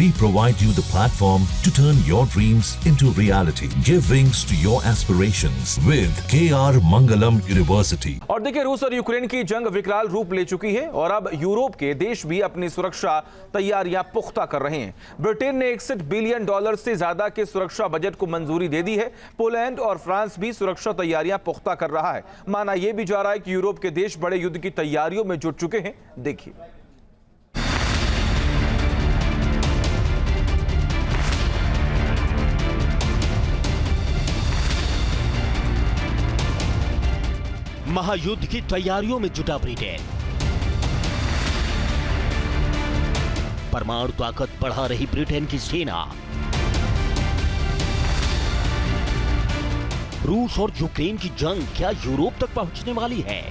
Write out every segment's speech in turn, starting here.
We provide you the platform to turn your dreams into reality. Give wings to your aspirations with KR Mangalam University. और देखिए, रूस और Ukraine की जंग विकराल रूप ले चुकी है और अब यूरोप के देश भी अपनी सुरक्षा तैयारियां पुख्ता कर रहे हैं। ब्रिटेन ने $61 बिलियन से ज्यादा के सुरक्षा बजट को मंजूरी दे दी है। पोलैंड और फ्रांस भी सुरक्षा तैयारियां पुख्ता कर रहा है। माना यह भी जा रहा है कि यूरोप के देश बड़े युद्ध की तैयारियों में जुट चुके हैं। देखिए, महायुद्ध की तैयारियों में जुटा ब्रिटेन। परमाणु ताकत बढ़ा रही ब्रिटेन की सेना। रूस और यूक्रेन की जंग क्या यूरोप तक पहुंचने वाली है?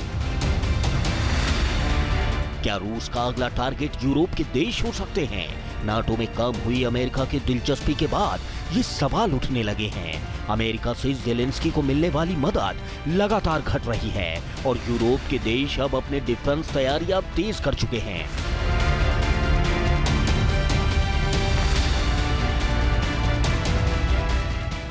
क्या रूस का अगला टारगेट यूरोप के देश हो सकते हैं? नाटो में कम हुई अमेरिका की दिलचस्पी के बाद ये सवाल उठने लगे हैं। अमेरिका से ज़ेलेंस्की को मिलने वाली मदद लगातार घट रही है और यूरोप के देश अब अपने डिफेंस तैयारियां तेज कर चुके हैं।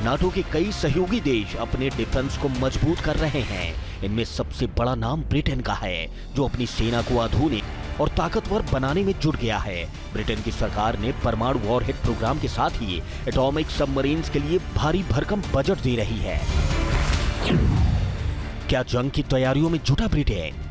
नाटो के कई सहयोगी देश अपने डिफेंस को मजबूत कर रहे हैं। इनमें सबसे बड़ा नाम ब्रिटेन का है, जो अपनी सेना को आधुनिक और ताकतवर बनाने में जुट गया है। ब्रिटेन की सरकार ने परमाणु वॉरहेड प्रोग्राम के साथ ही एटॉमिक सबमरीन्स के लिए भारी भरकम बजट दे रही है। क्या जंग की तैयारियों में जुटा ब्रिटेन?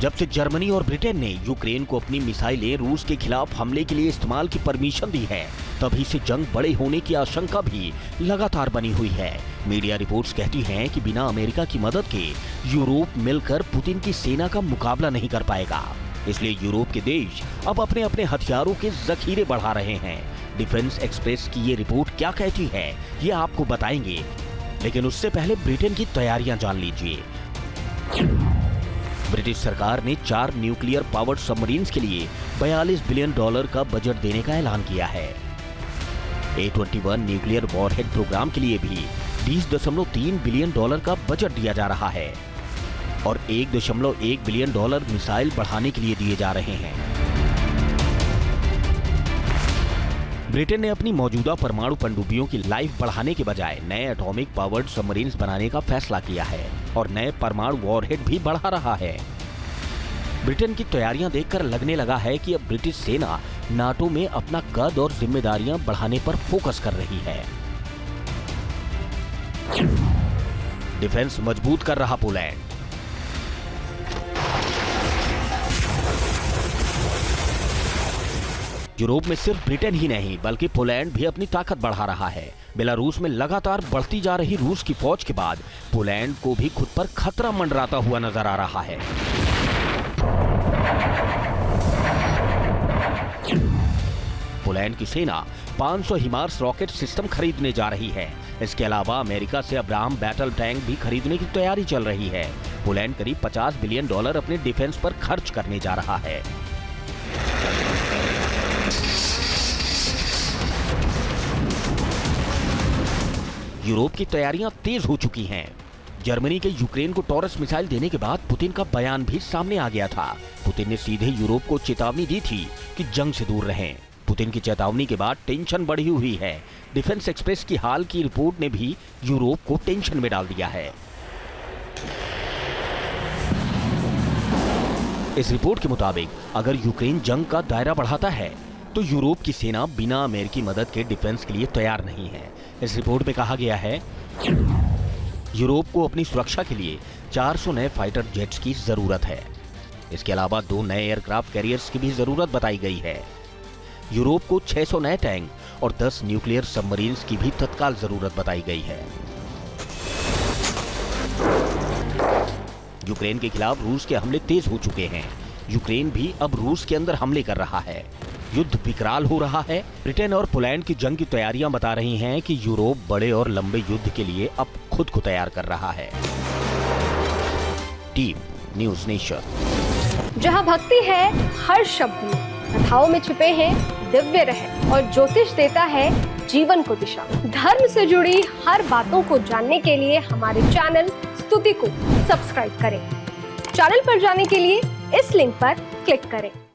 जब से जर्मनी और ब्रिटेन ने यूक्रेन को अपनी मिसाइलें रूस के खिलाफ हमले के लिए इस्तेमाल की परमिशन दी है, तभी से जंग बड़े होने की आशंका भी लगातार बनी हुई है। मीडिया रिपोर्ट्स कहती हैं कि बिना अमेरिका की मदद के यूरोप मिलकर पुतिन की सेना का मुकाबला नहीं कर पाएगा। इसलिए यूरोप के देश अब अपने अपने हथियारों के जखीरे बढ़ा रहे हैं। डिफेंस एक्सप्रेस की ये रिपोर्ट क्या कहती है, ये आपको बताएंगे, लेकिन उससे पहले ब्रिटेन की तैयारियां जान लीजिए। ब्रिटिश सरकार ने 4 न्यूक्लियर पावर्ड सबमरीन्स के लिए $42 बिलियन का बजट देने का ऐलान किया है। A21 न्यूक्लियर वॉरहेड प्रोग्राम के लिए भी $20.3 बिलियन का बजट दिया जा रहा है और $1.1 बिलियन मिसाइल बढ़ाने के लिए दिए जा रहे हैं। ब्रिटेन ने अपनी मौजूदा परमाणु पनडुब्बियों की लाइफ बढ़ाने के बजाय नए एटॉमिक पावर्ड सबमरीन्स बनाने का फैसला किया है और नए परमाणु वॉरहेड भी बढ़ा रहा है। ब्रिटेन की तैयारियां देखकर लगने लगा है कि अब ब्रिटिश सेना नाटो में अपना कद और जिम्मेदारियां बढ़ाने पर फोकस कर रही है। डिफेंस मजबूत कर रहा पोलैंड। यूरोप में सिर्फ ब्रिटेन ही नहीं बल्कि पोलैंड भी अपनी ताकत बढ़ा रहा है। बेलारूस में लगातार बढ़ती जा रही रूस की फौज के बाद पोलैंड को भी खुद पर खतरा मंडराता हुआ नजर आ रहा है। पोलैंड की सेना 500 हिमार्स रॉकेट सिस्टम खरीदने जा रही है। इसके अलावा अमेरिका से अब्राहम बैटल टैंक भी खरीदने की तैयारी चल रही है। पोलैंड करीब $50 बिलियन अपने डिफेंस पर खर्च करने जा रहा है। यूरोप की तैयारियां तेज हो चुकी हैं। जर्मनी के यूक्रेन को टॉरस मिसाइल देने के बाद पुतिन का बयान भी सामने आ गया था। पुतिन ने सीधे यूरोप को चेतावनी दी थी कि जंग से दूर रहें। पुतिन की चेतावनी के बाद टेंशन बढ़ी हुई है। डिफेंस एक्सप्रेस की हाल की रिपोर्ट ने भी यूरोप को टेंशन में डाल दिया है। इस रिपोर्ट के मुताबिक अगर यूक्रेन जंग का दायरा बढ़ाता है तो यूरोप की सेना बिना अमेरिकी मदद के डिफेंस के लिए तैयार नहीं है। इस रिपोर्ट में कहा गया है यूरोप को अपनी सुरक्षा के लिए 400 नए फाइटर जेट्स की जरूरत है। इसके अलावा 2 नए एयरक्राफ्ट कैरियर्स की भी जरूरत बताई गई है। यूरोप को 600 नए टैंक और 10 न्यूक्लियर सबमरीन्स की भी तत्काल जरूरत बताई गई है। यूक्रेन के खिलाफ रूस के हमले तेज हो चुके हैं। यूक्रेन भी अब रूस के अंदर हमले कर रहा है। युद्ध विकराल हो रहा है। ब्रिटेन और पोलैंड की जंग की तैयारियां बता रही हैं कि यूरोप बड़े और लंबे युद्ध के लिए अब खुद को तैयार कर रहा है। Team news nation. जहां भक्ति है हर शब्द में, कथाओं में छुपे हैं दिव्य रहस्य और ज्योतिष देता है जीवन को दिशा। धर्म से जुड़ी हर बातों को जानने के लिए हमारे चैनल स्तुति को सब्सक्राइब करें। चैनल पर जाने के लिए इस लिंक पर क्लिक करें।